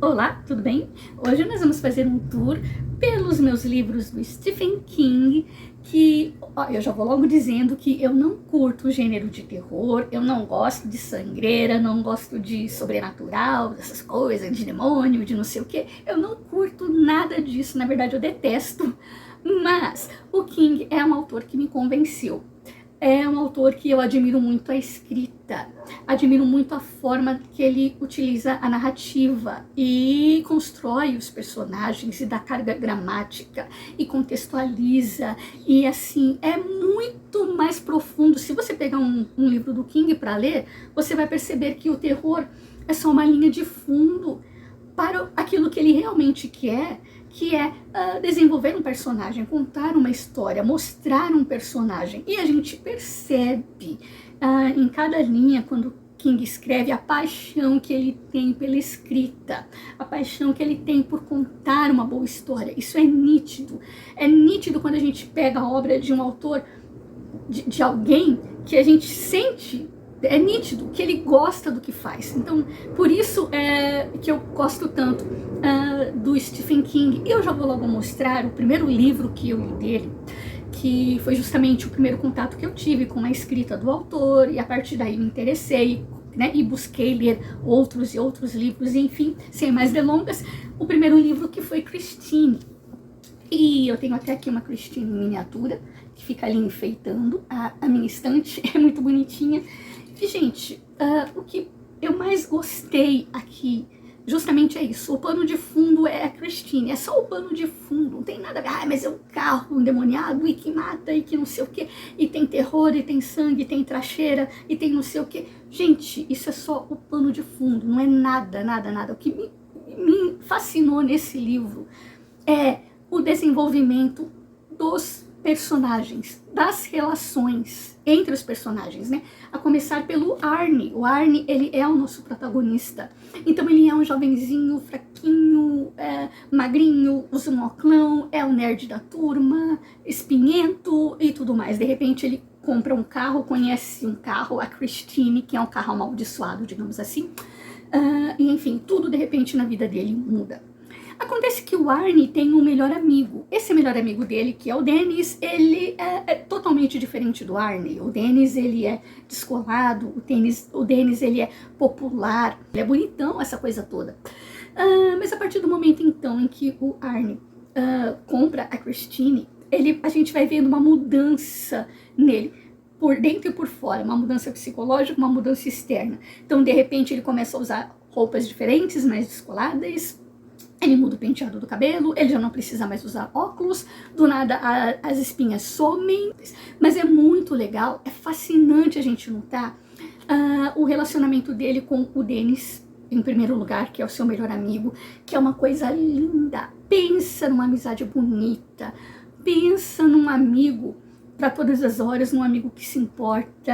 Olá, tudo bem? Hoje nós vamos fazer um tour pelos meus livros do Stephen King, que eu já vou logo dizendo que eu não curto o gênero de terror, eu não gosto de sangreira, não gosto de sobrenatural, dessas coisas, de demônio, de não sei o que, eu não curto nada disso, na verdade eu detesto, mas o King é um autor que me convenceu. É um autor que eu admiro muito a escrita, admiro muito a forma que ele utiliza a narrativa e constrói os personagens e dá carga gramática e contextualiza, e assim, é muito mais profundo. Se você pegar um livro do King para ler, você vai perceber que o terror é só uma linha de fundo para aquilo que ele realmente quer, que é desenvolver um personagem, contar uma história, mostrar um personagem. E a gente percebe em cada linha, quando King escreve, a paixão que ele tem pela escrita, a paixão que ele tem por contar uma boa história. Isso é nítido. É nítido quando a gente pega a obra de um autor, de alguém que a gente sente. É nítido que ele gosta do que faz. Então, por isso é que eu gosto tanto do Stephen King. Eu já vou logo mostrar o primeiro livro que eu li dele, que foi justamente o primeiro contato que eu tive com a escrita do autor, e a partir daí me interessei, né, e busquei ler outros e outros livros, e enfim, sem mais delongas, o primeiro livro, que foi Christine. E eu tenho até aqui uma Christine em miniatura, que fica ali enfeitando a minha estante, é muito bonitinha. E, gente, o que eu mais gostei aqui justamente é isso. O pano de fundo é a Christine, é só o pano de fundo, não tem nada a ver. Mas é um carro endemoniado e que mata e que não sei o que, e tem terror, e tem sangue, e tem tracheira, e tem não sei o que. Gente, isso é só o pano de fundo, não é nada, nada, nada. O que me fascinou nesse livro é o desenvolvimento dos personagens, das relações entre os personagens, né? A começar pelo Arnie. O Arnie, ele é o nosso protagonista. Então ele é um jovenzinho, fraquinho, magrinho, usa um oclão, é o nerd da turma, espinhento e tudo mais. De repente ele compra um carro, conhece um carro, a Christine, que é um carro amaldiçoado, digamos assim. E enfim, tudo de repente na vida dele muda. Acontece que o Arnie tem um melhor amigo. Esse melhor amigo dele, que é o Dennis, ele é totalmente diferente do Arnie. O Dennis, ele é descolado, o Dennis, ele é popular, ele é bonitão, essa coisa toda. Mas a partir do momento, então, em que o Arnie compra a Christine, a gente vai vendo uma mudança nele, por dentro e por fora, uma mudança psicológica, uma mudança externa. Então, de repente, ele começa a usar roupas diferentes, mais descoladas. Ele muda o penteado do cabelo, ele já não precisa mais usar óculos, do nada as espinhas somem. Mas é muito legal, é fascinante a gente notar o relacionamento dele com o Dennis, em primeiro lugar, que é o seu melhor amigo, que é uma coisa linda. Pensa numa amizade bonita, pensa num amigo para todas as horas, um amigo que se importa,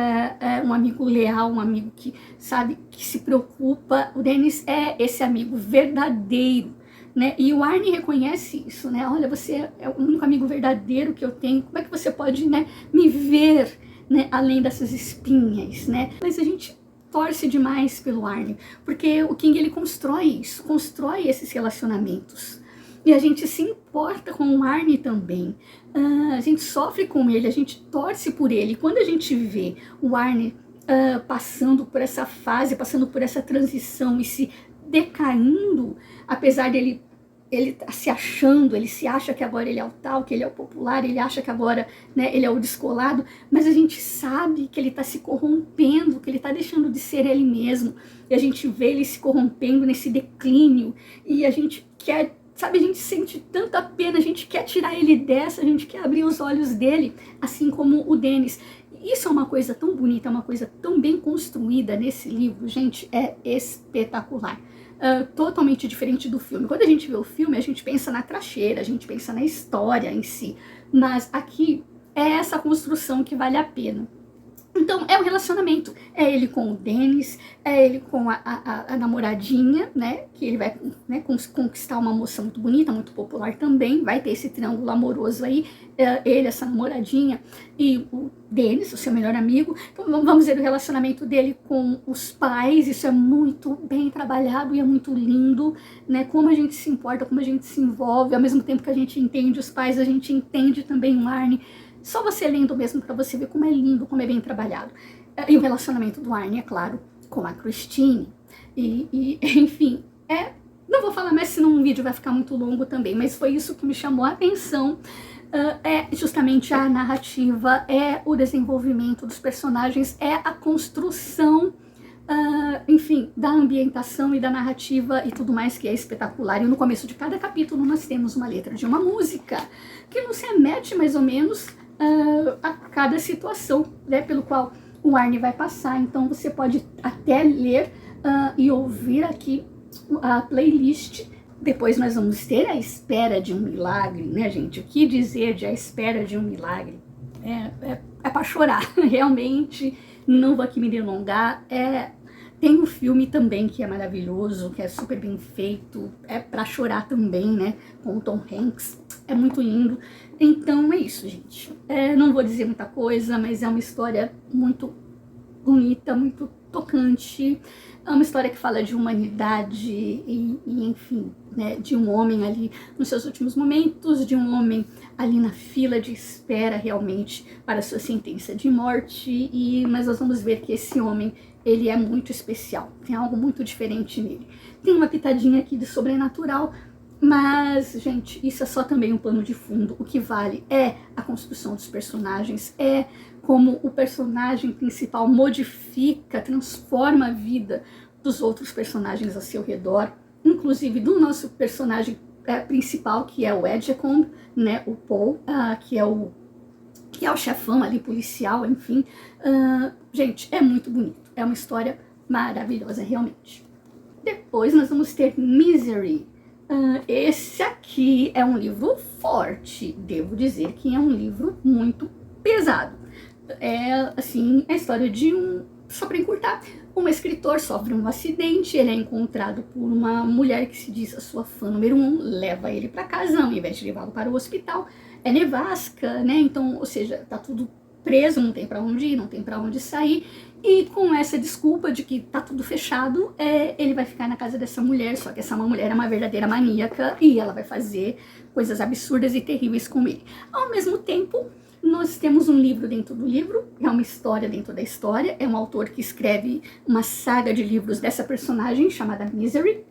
um amigo leal, um amigo que sabe, que se preocupa. O Dennis é esse amigo verdadeiro, né? E o Arnie reconhece isso, né? Olha, você é o único amigo verdadeiro que eu tenho. Como é que você pode, né, me ver, né, além dessas espinhas, né? Mas a gente torce demais pelo Arnie, porque o King, ele constrói isso, constrói esses relacionamentos. E a gente se importa com o Arnie também. A gente sofre com ele, a gente torce por ele. Quando a gente vê o Arnie passando por essa fase, passando por essa transição e se decaindo, apesar dele tá se achando, ele se acha que agora ele é o tal, que ele é o popular, ele acha que agora, né, ele é o descolado, mas a gente sabe que ele está se corrompendo, que ele está deixando de ser ele mesmo, e a gente vê ele se corrompendo nesse declínio, e a gente quer, sabe, a gente sente tanta pena, a gente quer tirar ele dessa, a gente quer abrir os olhos dele, assim como o Dennis. Isso é uma coisa tão bonita, uma coisa tão bem construída nesse livro, gente, é espetacular. Totalmente diferente do filme. Quando a gente vê o filme, a gente pensa na tracheira, a gente pensa na história em si, mas aqui é essa construção que vale a pena. Então Então, é o relacionamento. É ele com o Dennis, é ele com a namoradinha, né? Que ele vai, né, conquistar uma moça muito bonita, muito popular também. Vai ter esse triângulo amoroso aí. Ele, essa namoradinha e o Dennis, o seu melhor amigo. Então, vamos ver o relacionamento dele com os pais. Isso é muito bem trabalhado e é muito lindo, né? Como a gente se importa, como a gente se envolve. Ao mesmo tempo que a gente entende os pais, a gente entende também o Arnie. Só você lendo mesmo para você ver como é lindo, como é bem trabalhado. E o relacionamento do Arnie, é claro, com a Christine. Enfim, não vou falar mais, senão o vídeo vai ficar muito longo também, mas foi isso que me chamou a atenção. É justamente a narrativa, é o desenvolvimento dos personagens, é a construção, enfim, da ambientação e da narrativa e tudo mais, que é espetacular. E no começo de cada capítulo nós temos uma letra de uma música que nos remete mais ou menos a cada situação, né, pelo qual o Arnie vai passar. Então você pode até ler e ouvir aqui a playlist. Depois nós vamos ter A Espera de um Milagre, né, gente? O que dizer de A Espera de um Milagre? É para chorar, realmente. Não vou aqui me delongar. Tem um filme também que é maravilhoso, que é super bem feito, é para chorar também, né, com o Tom Hanks, é muito lindo. Então é isso, gente. Não vou dizer muita coisa, mas é uma história muito bonita, muito tocante. É uma história que fala de humanidade e enfim, né, de um homem ali nos seus últimos momentos, de um homem ali na fila de espera realmente para a sua sentença de morte. Mas nós vamos ver que esse homem, ele é muito especial, tem algo muito diferente nele. Tem uma pitadinha aqui de sobrenatural, mas, gente, isso é só também um pano de fundo. O que vale é a construção dos personagens, é como o personagem principal modifica, transforma a vida dos outros personagens ao seu redor, inclusive do nosso personagem principal, que é o Edgecombe, né, o Paul, que é o chefão ali, policial, enfim. Gente, é muito bonito, é uma história maravilhosa, realmente. Depois nós vamos ter Misery. Esse aqui é um livro forte, devo dizer que é um livro muito pesado. Assim, a história de só para encurtar, um escritor sofre um acidente, ele é encontrado por uma mulher que se diz a sua fã número 1, leva ele para casa, ao invés de levá-lo para o hospital. É nevasca, né? Então, ou seja, tá tudo preso, não tem para onde ir, não tem para onde sair. E com essa desculpa de que tá tudo fechado, ele vai ficar na casa dessa mulher, só que essa mulher é uma verdadeira maníaca e ela vai fazer coisas absurdas e terríveis com ele. Ao mesmo tempo, nós temos um livro dentro do livro, é uma história dentro da história, é um autor que escreve uma saga de livros dessa personagem chamada Misery,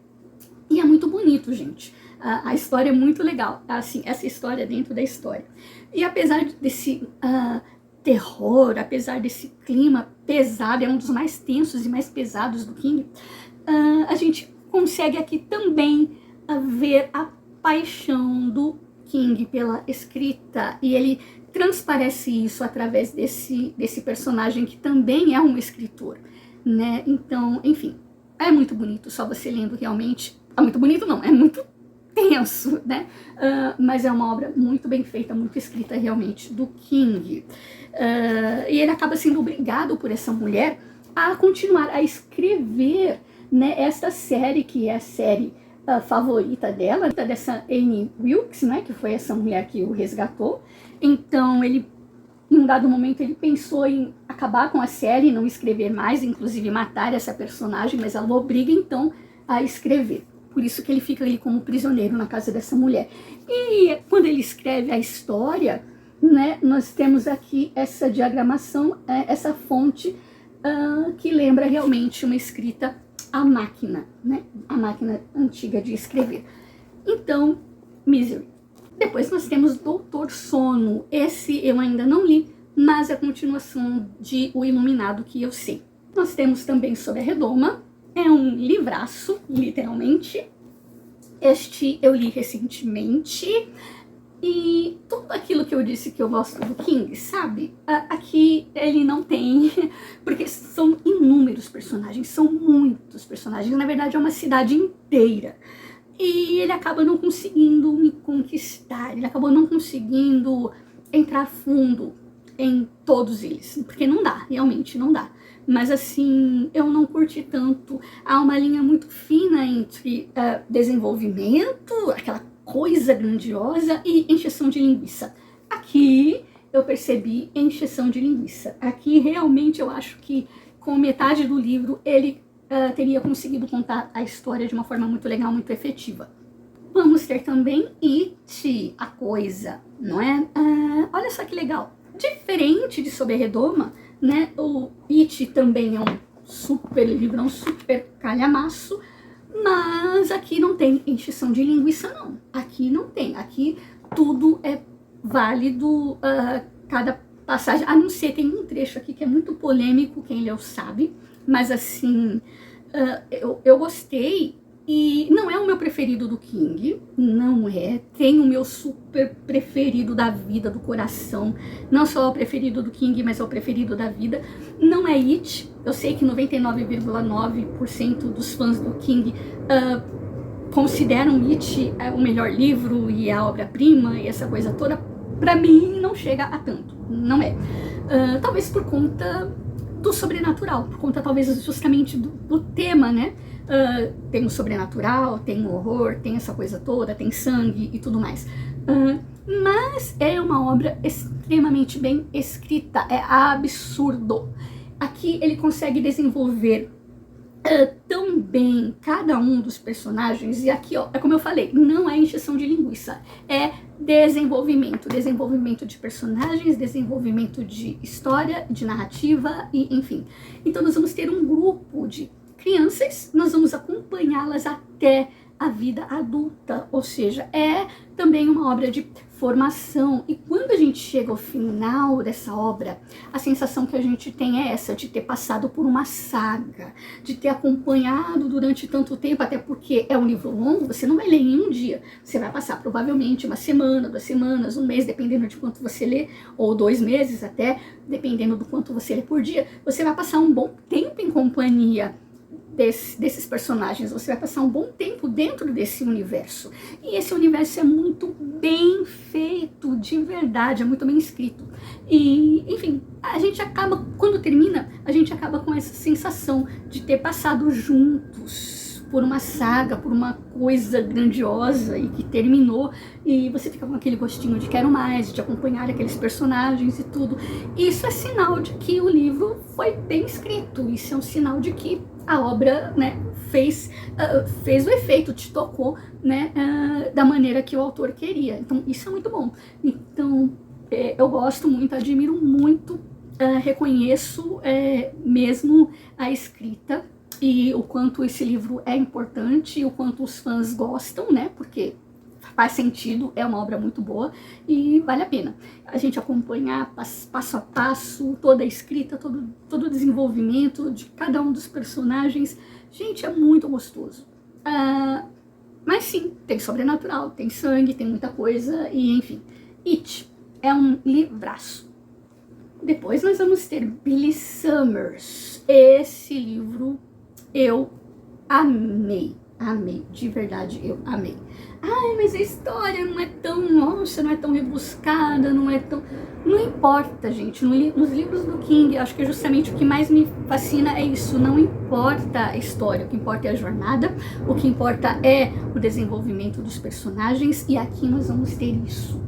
e é muito bonito, gente. A história é muito legal, assim, essa história dentro da história. E apesar desse terror, apesar desse clima pesado, é um dos mais tensos e mais pesados do King, a gente consegue aqui também ver a paixão do King pela escrita, e ele transparece isso através desse personagem que também é um escritor, né? Então, enfim, é muito bonito, só você lendo realmente. É muito bonito não, é muito tenso, né? Mas é uma obra muito bem feita, muito escrita realmente do King. E ele acaba sendo obrigado por essa mulher a continuar a escrever, né, esta série, que é a série favorita dela, dessa Annie Wilkes, né, que foi essa mulher que o resgatou. Então ele, em um dado momento, ele pensou em acabar com a série, não escrever mais, inclusive matar essa personagem, mas ela o obriga então a escrever. Por isso que ele fica ali como prisioneiro na casa dessa mulher. E quando ele escreve a história, né, nós temos aqui essa diagramação, essa fonte que lembra realmente uma escrita à máquina, né, a máquina antiga de escrever. Então, Misery. Depois nós temos Doutor Sono. Esse eu ainda não li, mas é a continuação de O Iluminado, que eu sei. Nós temos também Sob a Redoma. É um livraço, literalmente. Este eu li recentemente. E tudo aquilo que eu disse que eu gosto do King, sabe? Aqui ele não tem, porque são inúmeros personagens, são muitos personagens. Na verdade é uma cidade inteira. E ele acaba não conseguindo me conquistar, ele acabou não conseguindo entrar fundo em todos eles, porque não dá, realmente não dá. Mas assim, eu não curti tanto. Há uma linha muito fina entre desenvolvimento, aquela coisa grandiosa, e encheção de linguiça. Aqui eu percebi encheção de linguiça. Aqui realmente eu acho que com metade do livro ele teria conseguido contar a história de uma forma muito legal, muito efetiva. Vamos ter também It, a coisa, não é? Olha só que legal. Diferente de Sob a Redoma, né? O It também é um super livro, um super calhamaço, mas aqui não tem encheção de linguiça, não. Aqui não tem. Aqui tudo é válido, cada passagem. A não ser, tem um trecho aqui que é muito polêmico, quem leu sabe, mas assim, eu gostei. E não é o meu preferido do King, não é. Tem o meu super preferido da vida, do coração. Não só o preferido do King, mas é o preferido da vida. Não é It. Eu sei que 99,9% dos fãs do King consideram It o melhor livro e a obra-prima e essa coisa toda. Pra mim, não chega a tanto. Não é. Talvez por conta do sobrenatural, por conta talvez justamente do tema, né? Tem o sobrenatural, tem o horror, tem essa coisa toda, tem sangue e tudo mais. Mas é uma obra extremamente bem escrita, é absurdo. Aqui ele consegue desenvolver tão bem cada um dos personagens, e aqui, ó, é como eu falei, não é encheção de linguiça, é desenvolvimento de personagens, desenvolvimento de história, de narrativa, e enfim. Então nós vamos ter um grupo de crianças, nós vamos acompanhá-las até a vida adulta, ou seja, é também uma obra de formação. E quando a gente chega ao final dessa obra, a sensação que a gente tem é essa, de ter passado por uma saga, de ter acompanhado durante tanto tempo, até porque é um livro longo, você não vai ler em um dia, você vai passar provavelmente uma semana, 2 semanas, um mês, dependendo de quanto você lê, ou 2 meses até, dependendo do quanto você lê por dia, você vai passar um bom tempo em companhia desses personagens, você vai passar um bom tempo dentro desse universo. E esse universo é muito bem feito, de verdade, é muito bem escrito. E, enfim, a gente acaba, quando termina, a gente acaba com essa sensação de ter passado juntos por uma saga, por uma coisa grandiosa e que terminou, e você fica com aquele gostinho de quero mais, de acompanhar aqueles personagens e tudo. Isso é sinal de que o livro foi bem escrito, isso é um sinal de que a obra, né, fez o efeito, te tocou, né, da maneira que o autor queria. Então isso é muito bom. Então eu gosto muito, admiro muito, reconheço mesmo a escrita e o quanto esse livro é importante, o quanto os fãs gostam, né, porque faz sentido, é uma obra muito boa e vale a pena a gente acompanhar passo a passo toda a escrita, todo o desenvolvimento de cada um dos personagens. Gente, é muito gostoso. Mas sim, tem sobrenatural, tem sangue, tem muita coisa e enfim. It é um livraço. Depois nós vamos ter Billy Summers. Esse livro eu amei, de verdade eu amei. Ai, mas a história não é tão, nossa, não é tão rebuscada, não é tão... Não importa, gente, nos livros do King, acho que justamente o que mais me fascina é isso, não importa a história, o que importa é a jornada, o que importa é o desenvolvimento dos personagens, e aqui nós vamos ter isso.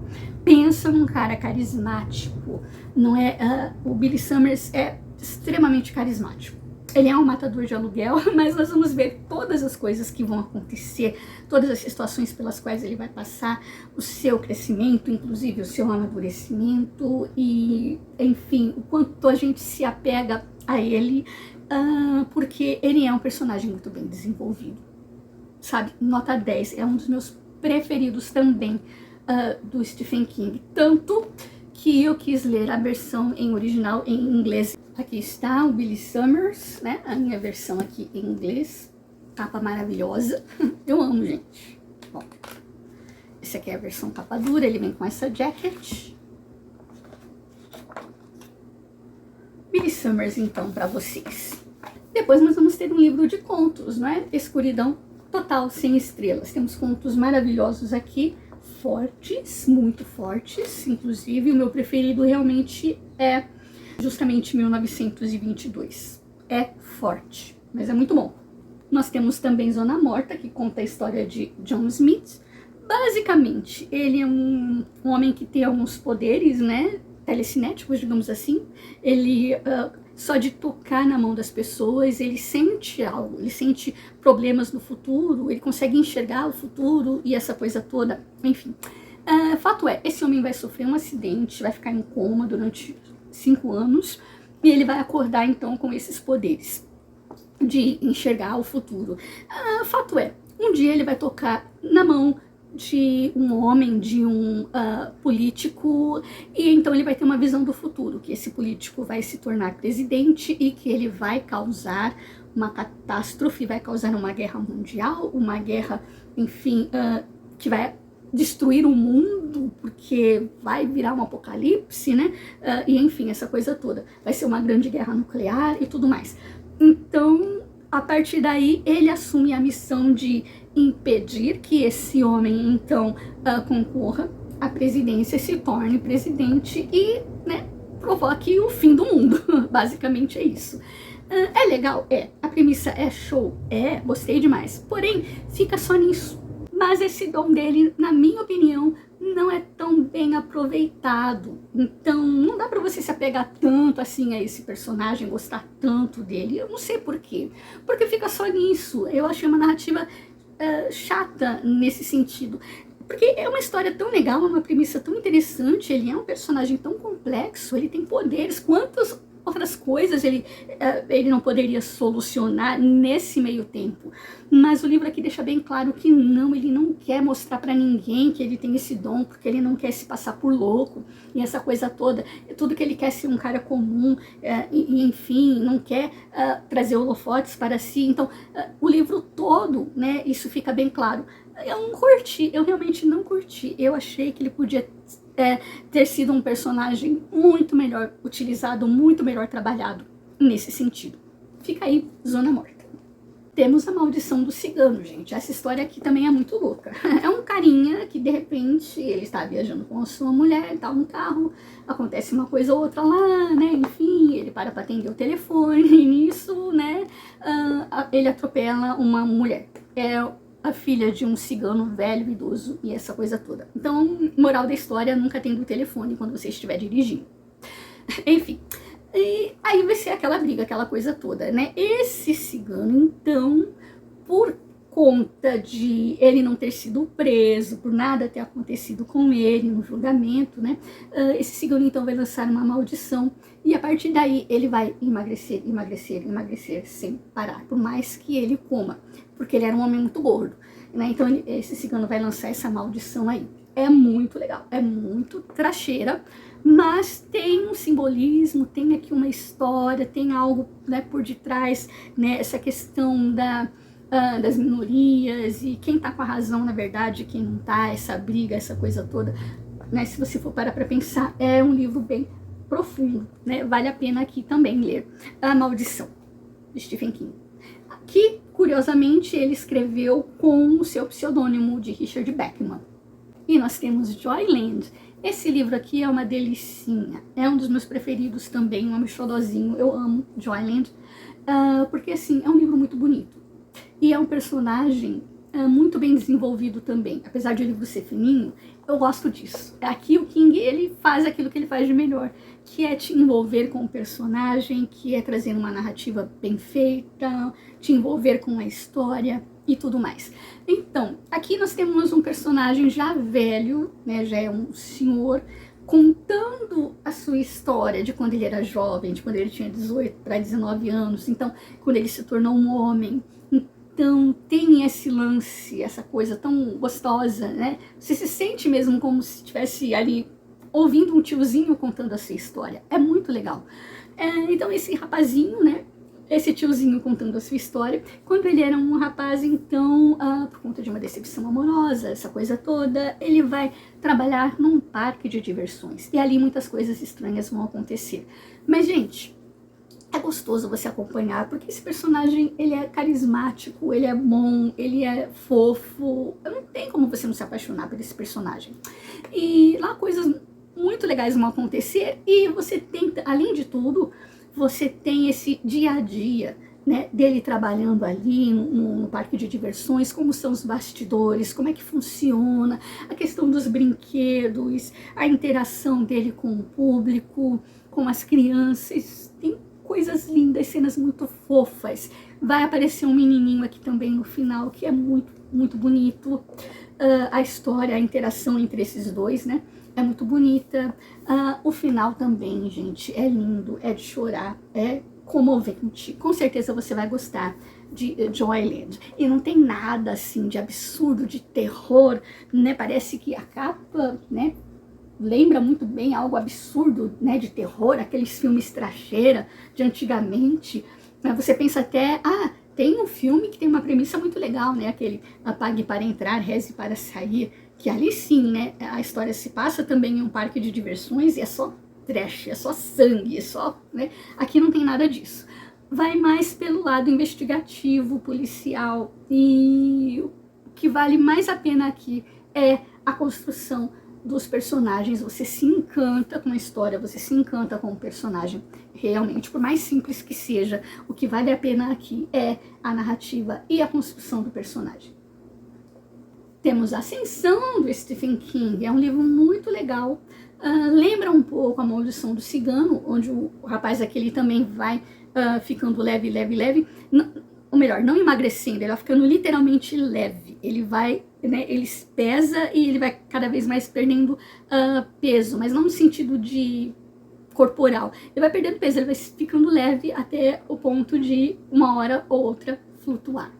Pensa num cara carismático, não é? O Billy Summers é extremamente carismático. Ele é um matador de aluguel, mas nós vamos ver todas as coisas que vão acontecer, todas as situações pelas quais ele vai passar, o seu crescimento, inclusive o seu amadurecimento e, enfim, o quanto a gente se apega a ele, porque ele é um personagem muito bem desenvolvido, sabe? Nota 10, é um dos meus preferidos também do Stephen King, tanto que eu quis ler a versão em original em inglês. Aqui está o Billy Summers, né? A minha versão aqui em inglês. Capa maravilhosa. Eu amo, gente. Bom, esse aqui é a versão capa dura. Ele vem com essa jacket. Billy Summers, então, para vocês. Depois nós vamos ter um livro de contos, não é? Escuridão Total, Sem Estrelas. Temos contos maravilhosos aqui. fortes, muito fortes. Inclusive, o meu preferido realmente é justamente 1922. É forte, mas é muito bom. Nós temos também Zona Morta, que conta a história de John Smith. Basicamente, ele é um homem que tem alguns poderes, né, telecinéticos, digamos assim. Ele, só de tocar na mão das pessoas, ele sente algo, ele sente problemas no futuro, ele consegue enxergar o futuro e essa coisa toda, enfim. Fato é, esse homem vai sofrer um acidente, vai ficar em coma durante 5 anos, e ele vai acordar então com esses poderes de enxergar o futuro. Fato é, um dia ele vai tocar na mão de um homem, de um político, e então ele vai ter uma visão do futuro, que esse político vai se tornar presidente e que ele vai causar uma catástrofe, vai causar uma guerra mundial, uma guerra, enfim, que vai destruir o mundo, porque vai virar um apocalipse, né? E enfim, essa coisa toda. Vai ser uma grande guerra nuclear e tudo mais. Então, a partir daí, ele assume a missão de impedir que esse homem, então, concorra à presidência, se torne presidente e, né, provoque o fim do mundo. Basicamente é isso. É legal? É. A premissa é show? É. Gostei demais. Porém, fica só nisso. Mas esse dom dele, na minha opinião, não é tão bem aproveitado. Então, não dá pra você se apegar tanto assim a esse personagem, gostar tanto dele. Eu não sei por quê. Porque fica só nisso. Eu achei uma narrativa chata nesse sentido. Porque é uma história tão legal, é uma premissa tão interessante, ele é um personagem tão complexo, ele tem poderes, quantas outras coisas ele não poderia solucionar nesse meio tempo. Mas o livro aqui deixa bem claro que não, ele não quer mostrar pra ninguém que ele tem esse dom, porque ele não quer se passar por louco, e essa coisa toda, tudo que ele quer ser um cara comum, e enfim, não quer trazer holofotes para si. Então, o livro todo, né, isso fica bem claro. Eu não curti, eu realmente não curti. Eu achei que ele podia ter sido um personagem muito melhor utilizado, muito melhor trabalhado nesse sentido. Fica aí, Zona Morta. Temos a maldição do cigano, gente. Essa história aqui também é muito louca. É um carinha que, de repente, ele está viajando com a sua mulher, tá no carro, acontece uma coisa ou outra lá, né? Enfim, ele para atender o telefone e nisso, né? Ele atropela uma mulher. É a filha de um cigano velho, idoso e essa coisa toda. Então, moral da história, nunca atenda o telefone quando você estiver dirigindo. Enfim, e aí vai ser aquela briga, aquela coisa toda, né? Esse cigano, então, por conta de ele não ter sido preso, por nada ter acontecido com ele no julgamento, né? Esse cigano, então, vai lançar uma maldição e a partir daí ele vai emagrecer, emagrecer, emagrecer sem parar, por mais que ele coma, porque ele era um homem muito gordo, né? Então esse cigano vai lançar essa maldição aí. É muito legal, é muito tracheira, mas tem um simbolismo, tem aqui uma história, tem algo, né, por detrás, né? Essa questão das minorias e quem tá com a razão, na verdade, quem não tá, essa briga, essa coisa toda, né? Se você for parar pra pensar, é um livro bem profundo, né? Vale a pena aqui também ler A Maldição, de Stephen King. Que, curiosamente, ele escreveu com o seu pseudônimo de Richard Bachman. E nós temos Joyland. Esse livro aqui é uma delicinha, é um dos meus preferidos também, um xodozinho. Eu amo Joyland, porque assim, é um livro muito bonito. E é um personagem muito bem desenvolvido também. Apesar de o livro ser fininho, eu gosto disso. Aqui o King, ele faz aquilo que ele faz de melhor, que é te envolver com o personagem, que é trazer uma narrativa bem feita, te envolver com a história e tudo mais. Então, aqui nós temos um personagem já velho, né, já é um senhor, contando a sua história de quando ele era jovem, de quando ele tinha 18 para 19 anos, então, quando ele se tornou um homem. Então, tem esse lance, essa coisa tão gostosa, né? Você se sente mesmo como se estivesse ali ouvindo um tiozinho contando a sua história. É muito legal. Então, esse rapazinho, né? Esse tiozinho contando a sua história, quando ele era um rapaz, então, por conta de uma decepção amorosa, essa coisa toda, ele vai trabalhar num parque de diversões. E ali muitas coisas estranhas vão acontecer. Mas, gente, é gostoso você acompanhar, porque esse personagem, ele é carismático, ele é bom, ele é fofo. Não tem como você não se apaixonar por esse personagem? E lá coisas muito legais vão acontecer e você tem, além de tudo, você tem esse dia a dia, né, dele trabalhando ali no parque de diversões, como são os bastidores, como é que funciona, a questão dos brinquedos, a interação dele com o público, com as crianças, tem coisas lindas, cenas muito fofas. Vai aparecer um menininho aqui também no final, que é muito, muito bonito. A história, a interação entre esses dois, né, é muito bonita. O final também, gente, é lindo, é de chorar, é comovente. Com certeza você vai gostar de Joyland. E não tem nada assim de absurdo, de terror, né? Parece que a capa, né, lembra muito bem algo absurdo, né, de terror, aqueles filmes tracheira de antigamente. Você pensa até, tem um filme que tem uma premissa muito legal, né, aquele Apague para Entrar, Reze para Sair, que ali sim, né, a história se passa também em um parque de diversões e é só trash, é só sangue, é só, né, aqui não tem nada disso. Vai mais pelo lado investigativo, policial, e o que vale mais a pena aqui é a construção dos personagens. Você se encanta com a história, você se encanta com o personagem, realmente, por mais simples que seja, o que vale a pena aqui é a narrativa e a construção do personagem. Temos Ascensão, do Stephen King, é um livro muito legal, lembra um pouco A Maldição do Cigano, onde o rapaz aqui ele também vai ficando leve, leve, leve, ou melhor, não emagrecendo, ele vai ficando literalmente leve, ele vai, né, ele pesa e ele vai cada vez mais perdendo peso, mas não no sentido de corporal, ele vai perdendo peso, ele vai ficando leve até o ponto de uma hora ou outra flutuar.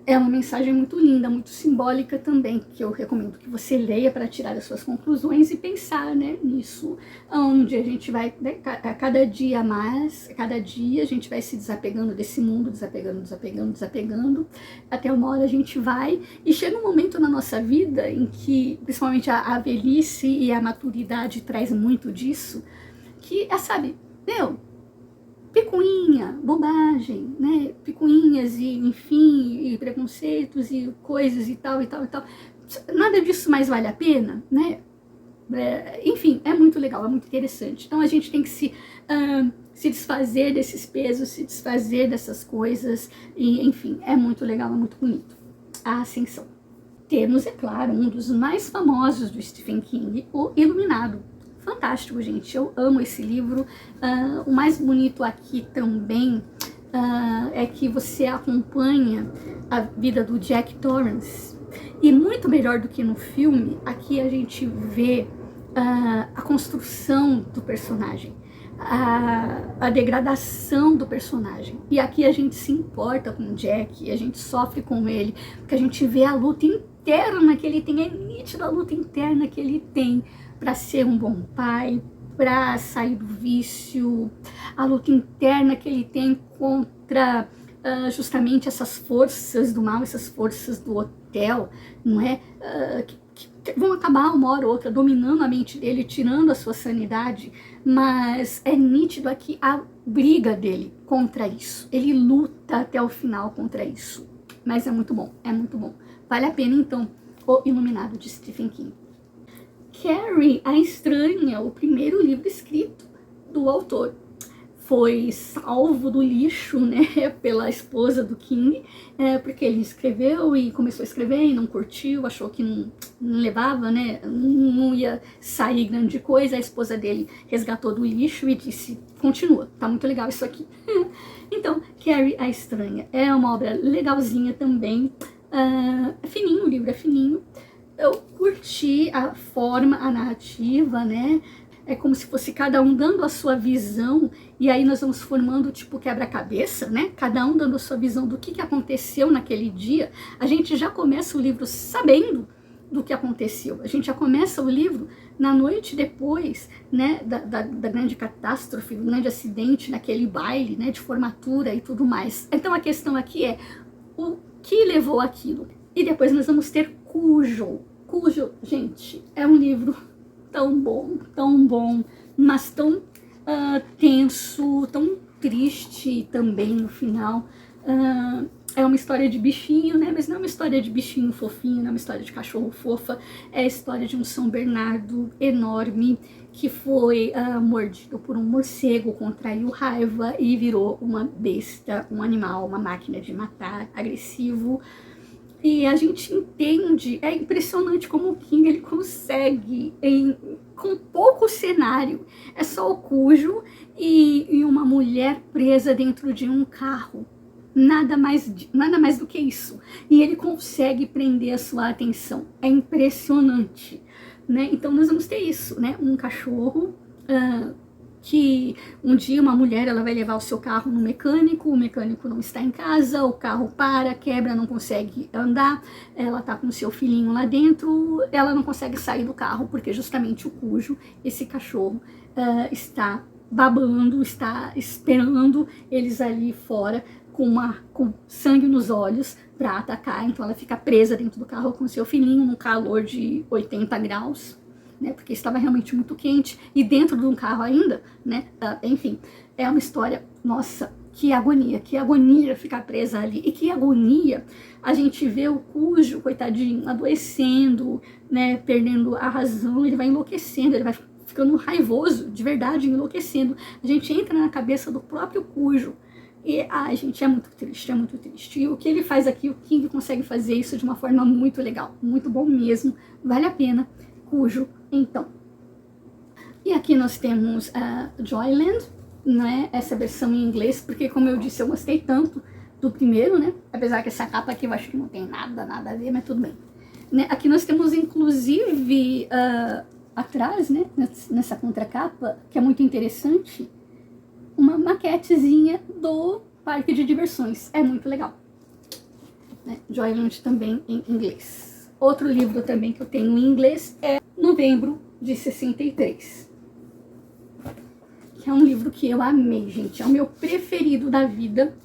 É uma mensagem muito linda, muito simbólica também, que eu recomendo que você leia para tirar as suas conclusões e pensar, né, nisso, onde a gente vai, né, a cada dia mais, a cada dia a gente vai se desapegando desse mundo, desapegando, desapegando, desapegando, até uma hora a gente vai, e chega um momento na nossa vida em que, principalmente a velhice e a maturidade traz muito disso, que sabe, picuinha, bobagem, né, picuinhas e, enfim, e preconceitos e coisas e tal, e tal, e tal. Nada disso mais vale a pena, né? Enfim, é muito legal, é muito interessante. Então a gente tem que se desfazer desses pesos, se desfazer dessas coisas, e, enfim, é muito legal, é muito bonito. A Ascensão. Temos, é claro, um dos mais famosos do Stephen King, O Iluminado. Fantástico, gente, eu amo esse livro. O mais bonito aqui também é que você acompanha a vida do Jack Torrance, e muito melhor do que no filme, aqui a gente vê a construção do personagem, a degradação do personagem, e aqui a gente se importa com o Jack, a gente sofre com ele, porque a gente vê a luta interna que ele tem, é nítida a luta interna que ele tem para ser um bom pai, para sair do vício, a luta interna que ele tem contra justamente essas forças do mal, essas forças do hotel, não é? Que vão acabar uma hora ou outra dominando a mente dele, tirando a sua sanidade, mas é nítido aqui a briga dele contra isso. Ele luta até o final contra isso, mas é muito bom, é muito bom. Vale a pena, então, O Iluminado, de Stephen King. Carrie, a Estranha, o primeiro livro escrito do autor. Foi salvo do lixo, né, pela esposa do King, porque ele escreveu e começou a escrever e não curtiu, achou que não levava, né, não ia sair grande coisa. A esposa dele resgatou do lixo e disse, continua, tá muito legal isso aqui. Então, Carrie, a Estranha, é uma obra legalzinha também, é fininho, o livro é fininho. Eu curti a forma, a narrativa, né? É como se fosse cada um dando a sua visão, e aí nós vamos formando tipo quebra-cabeça, né? Cada um dando a sua visão do que aconteceu naquele dia. A gente já começa o livro sabendo do que aconteceu. A gente já começa o livro na noite depois, né, da grande catástrofe, do grande acidente naquele baile, né, de formatura e tudo mais. Então a questão aqui é o que levou aquilo. E depois nós vamos ter Cujo, gente, é um livro tão bom, mas tão tenso, tão triste também no final. é uma história de bichinho, né? Mas não é uma história de bichinho fofinho, não é uma história de cachorro fofa. É a história de um São Bernardo enorme que foi mordido por um morcego, contraiu raiva e virou uma besta, um animal, uma máquina de matar, agressivo. E a gente entende, é impressionante como o King ele consegue, com pouco cenário, é só o Cujo e uma mulher presa dentro de um carro. Nada mais do que isso. E ele consegue prender a sua atenção. É impressionante, né? Então nós vamos ter isso, né? Um cachorro que um dia uma mulher ela vai levar o seu carro no mecânico, o mecânico não está em casa, o carro para, quebra, não consegue andar, ela tá com o seu filhinho lá dentro, ela não consegue sair do carro porque justamente o Cujo, esse cachorro, está babando, está esperando eles ali fora com sangue nos olhos para atacar. Então ela fica presa dentro do carro com seu filhinho no calor de 80 graus, né, porque estava realmente muito quente, e dentro de um carro ainda, né, enfim, é uma história, nossa, que agonia ficar presa ali, e que agonia a gente vê o Cujo, coitadinho, adoecendo, né, perdendo a razão, ele vai enlouquecendo, ele vai ficando raivoso, de verdade, enlouquecendo, a gente entra na cabeça do próprio Cujo, e, gente, é muito triste, e o que ele faz aqui, o King consegue fazer isso de uma forma muito legal, muito bom mesmo, vale a pena, Cujo, então. E aqui nós temos a Joyland, né, essa versão em inglês, porque como eu disse, eu gostei tanto do primeiro, né, apesar que essa capa aqui eu acho que não tem nada a ver, mas tudo bem. Né, aqui nós temos inclusive atrás, né, nessa contracapa, que é muito interessante, uma maquetezinha do parque de diversões, é muito legal. Né, Joyland também em inglês. Outro livro também que eu tenho em inglês é Novembro de 63. Que é um livro que eu amei, gente. É o meu preferido da vida.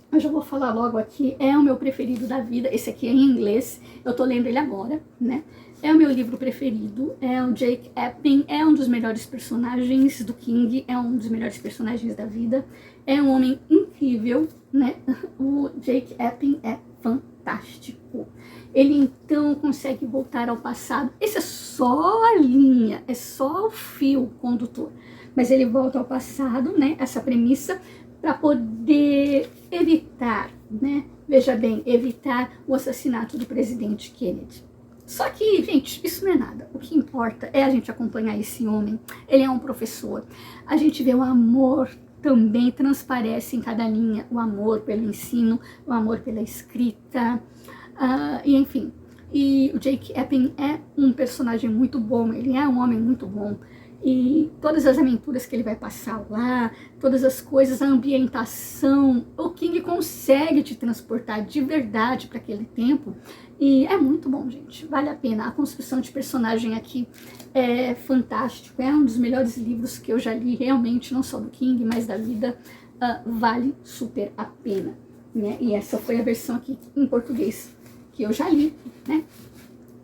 Eu já vou falar logo aqui. É o meu preferido da vida. Esse aqui é em inglês. Eu tô lendo ele agora, né? É o meu livro preferido. É o Jake Epping. É um dos melhores personagens do King. É um dos melhores personagens da vida. É um homem incrível, né? O Jake Epping é fantástico. Ele então consegue voltar ao passado. Esse é só a linha, é só o fio condutor. Mas ele volta ao passado, né? Essa premissa, para poder evitar, né? Veja bem, evitar o assassinato do presidente Kennedy. Só que, gente, isso não é nada. O que importa é a gente acompanhar esse homem. Ele é um professor. A gente vê o amor também transparece em cada linha, o amor pelo ensino, o amor pela escrita, e enfim. E o Jake Epping é um personagem muito bom, ele é um homem muito bom. E todas as aventuras que ele vai passar lá, todas as coisas, a ambientação, o King consegue te transportar de verdade para aquele tempo. E é muito bom, gente, vale a pena. A construção de personagem aqui é fantástico, é um dos melhores livros que eu já li, realmente, não só do King, mas da vida, vale super a pena, né? E essa foi a versão aqui em português que eu já li, né?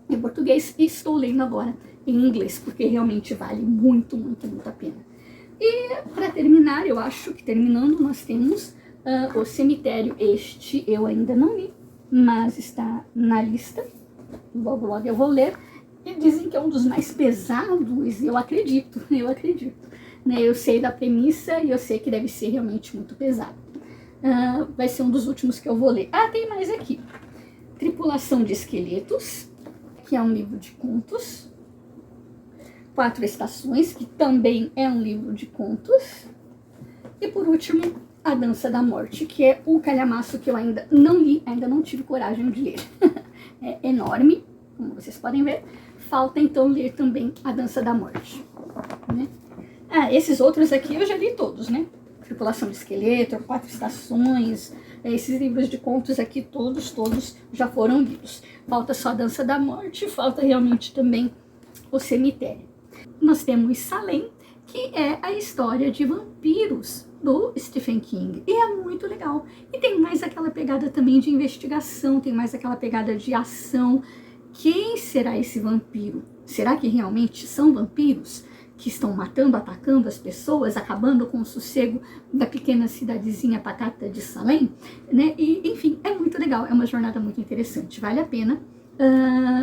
Em português, e estou lendo agora em inglês, porque realmente vale muito, muito, muito a pena. E para terminar, eu acho que terminando, nós temos O Cemitério. Este eu ainda não li, mas está na lista, logo logo eu vou ler, e dizem que é um dos mais pesados, eu acredito, né? Eu sei da premissa e eu sei que deve ser realmente muito pesado. Vai ser um dos últimos que eu vou ler. Tem mais aqui, Tripulação de Esqueletos, que é um livro de contos, 4 Estações, que também é um livro de contos, e por último, A Dança da Morte, que é o calhamaço que eu ainda não li, ainda não tive coragem de ler. É enorme, como vocês podem ver. Falta então ler também A Dança da Morte, né? Esses outros aqui eu já li todos, né? Tripulação de Esqueleto, 4 Estações, esses livros de contos aqui, todos já foram lidos. Falta só A Dança da Morte, falta realmente também O Cemitério. Nós temos Salem, que é a história de vampiros do Stephen King, e é muito legal. E tem mais aquela pegada também de investigação, tem mais aquela pegada de ação. Quem será esse vampiro? Será que realmente são vampiros? que estão matando, atacando as pessoas, acabando com o sossego da pequena cidadezinha pacata de Salem, né? E, enfim, é muito legal, é uma jornada muito interessante, vale a pena.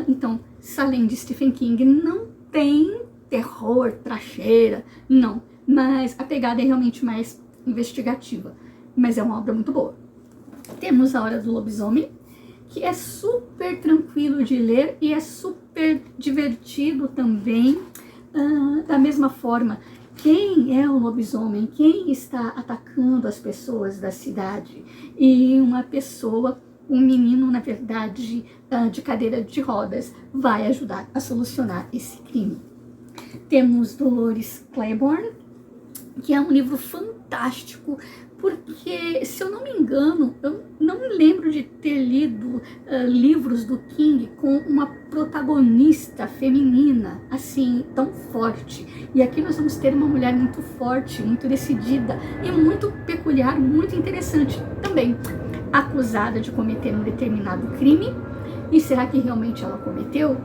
Então, Salem de Stephen King não tem terror, tracheira, não, mas a pegada é realmente mais investigativa, mas é uma obra muito boa. Temos A Hora do Lobisomem, que é super tranquilo de ler e é super divertido também. Da mesma forma, quem é o lobisomem, quem está atacando as pessoas da cidade, e uma pessoa, um menino, na verdade, de cadeira de rodas, vai ajudar a solucionar esse crime. Temos Dolores Claiborne, que é um livro fantástico, porque, se eu não me engano, eu não me lembro de ter lido livros do King com uma protagonista feminina, assim, tão forte. E aqui nós vamos ter uma mulher muito forte, muito decidida e muito peculiar, muito interessante também, acusada de cometer um determinado crime. E será que realmente ela cometeu?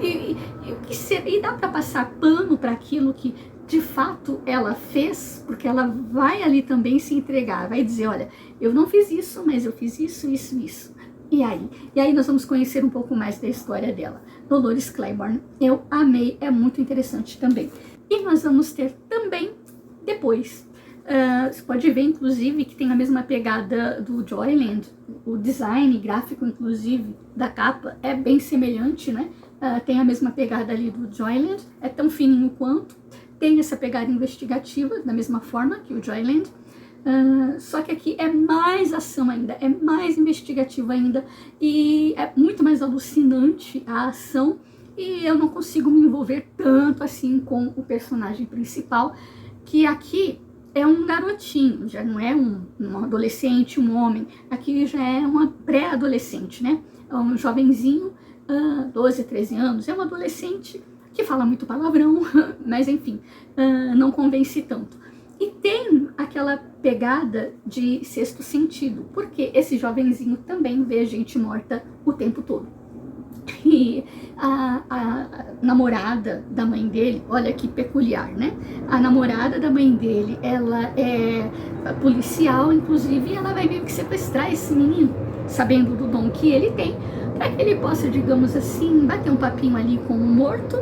E dá para passar pano para aquilo que de fato ela fez, porque ela vai ali também se entregar, vai dizer, olha, eu não fiz isso, mas eu fiz isso, isso, isso. E aí nós vamos conhecer um pouco mais da história dela. Dolores Claiborne, eu amei, é muito interessante também. E nós vamos ter também, depois, você pode ver, inclusive, que tem a mesma pegada do Joyland, o design gráfico, inclusive, da capa é bem semelhante, né? Tem a mesma pegada ali do Joyland, é tão fininho quanto, tem essa pegada investigativa, da mesma forma que o Joyland, só que aqui é mais ação ainda, é mais investigativo ainda, e é muito mais alucinante a ação, e eu não consigo me envolver tanto assim com o personagem principal, que aqui é um garotinho, já não é um adolescente, um homem, aqui já é uma pré-adolescente, né? É um jovenzinho, 12, 13 anos, é um adolescente que fala muito palavrão, mas enfim, não convence tanto. E tem aquela pegada de Sexto Sentido, porque esse jovenzinho também vê gente morta o tempo todo. E a namorada da mãe dele, olha que peculiar, né? A namorada da mãe dele, ela é policial, inclusive, e ela vai meio que sequestrar esse menino, sabendo do dom que ele tem, para que ele possa, digamos assim, bater um papinho ali com o morto,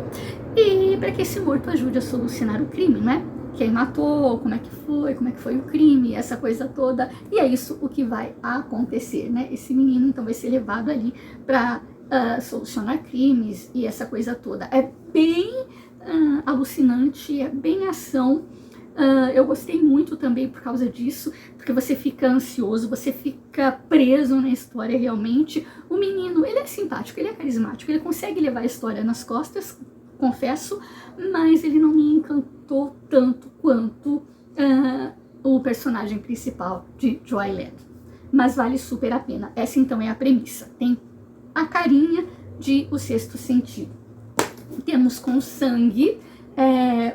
e para que esse morto ajude a solucionar o crime, né? Quem matou, como é que foi o crime, essa coisa toda, e é isso o que vai acontecer, né? Esse menino, então, vai ser levado ali para solucionar crimes e essa coisa toda. É bem alucinante, é bem ação. Eu gostei muito também por causa disso, porque você fica ansioso, você fica preso na história realmente. O menino, ele é simpático, ele é carismático, ele consegue levar a história nas costas, confesso, mas ele não me encantou tanto quanto o personagem principal de Joyland. Mas vale super a pena. Essa então é a premissa. Tem a carinha de O Sexto Sentido. Temos Com Sangue,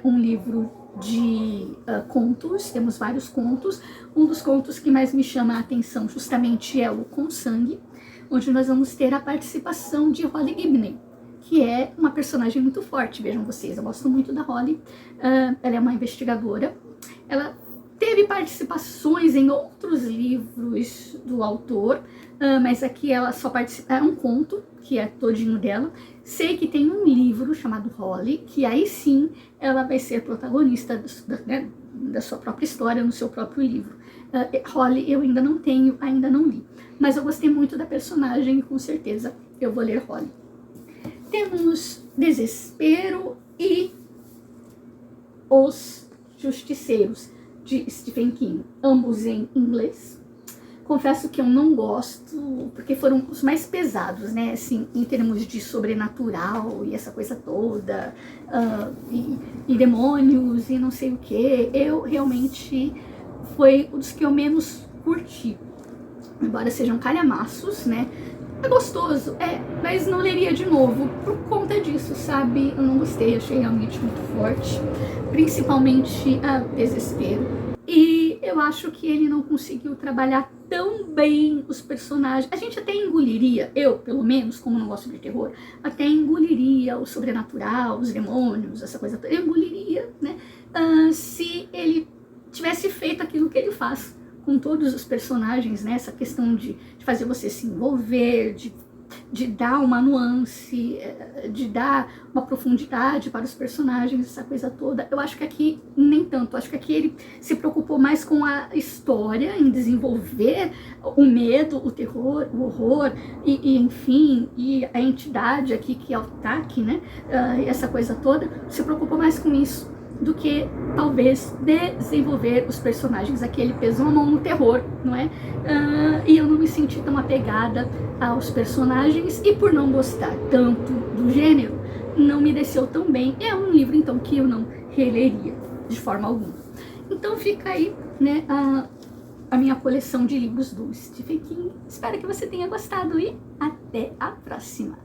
um livro de contos, temos vários contos. Um dos contos que mais me chama a atenção justamente é o Com Sangue, onde nós vamos ter a participação de Holly Gibney, que é uma personagem muito forte, vejam vocês, eu gosto muito da Holly, ela é uma investigadora, ela teve participações em outros livros do autor, mas aqui ela só participa, é um conto, que é todinho dela. Sei que tem um livro chamado Holly, que aí sim ela vai ser protagonista da sua própria história, no seu próprio livro. Holly eu ainda não tenho, ainda não li, mas eu gostei muito da personagem e com certeza eu vou ler Holly. Temos Desespero e Os Justiceiros, de Stephen King, ambos em inglês. Confesso que eu não gosto, porque foram os mais pesados, né, assim, em termos de sobrenatural e essa coisa toda, e demônios e não sei o que. Eu realmente, foi um dos que eu menos curti, embora sejam calhamaços, né. É gostoso, mas não leria de novo por conta disso, sabe? Eu não gostei, achei realmente muito forte, principalmente a Desespero. E eu acho que ele não conseguiu trabalhar tão bem os personagens. A gente até engoliria, eu pelo menos, como não gosto de terror, até engoliria o sobrenatural, os demônios, essa coisa toda. Eu engoliria, né? Se ele tivesse feito aquilo que ele faz com todos os personagens, né? Essa questão de fazer você se envolver, de dar uma nuance, de dar uma profundidade para os personagens, essa coisa toda. Eu acho que aqui nem tanto, acho que aqui ele se preocupou mais com a história, em desenvolver o medo, o terror, o horror, e enfim, e a entidade aqui que é o Taki, né, essa coisa toda, se preocupou mais com isso do que talvez desenvolver os personagens. Aqui ele pesou a mão no terror, não é? E eu não me senti tão apegada aos personagens, e por não gostar tanto do gênero, não me desceu tão bem. É um livro então que eu não releria de forma alguma. Então fica aí, né, a minha coleção de livros do Stephen King. Espero que você tenha gostado e até a próxima!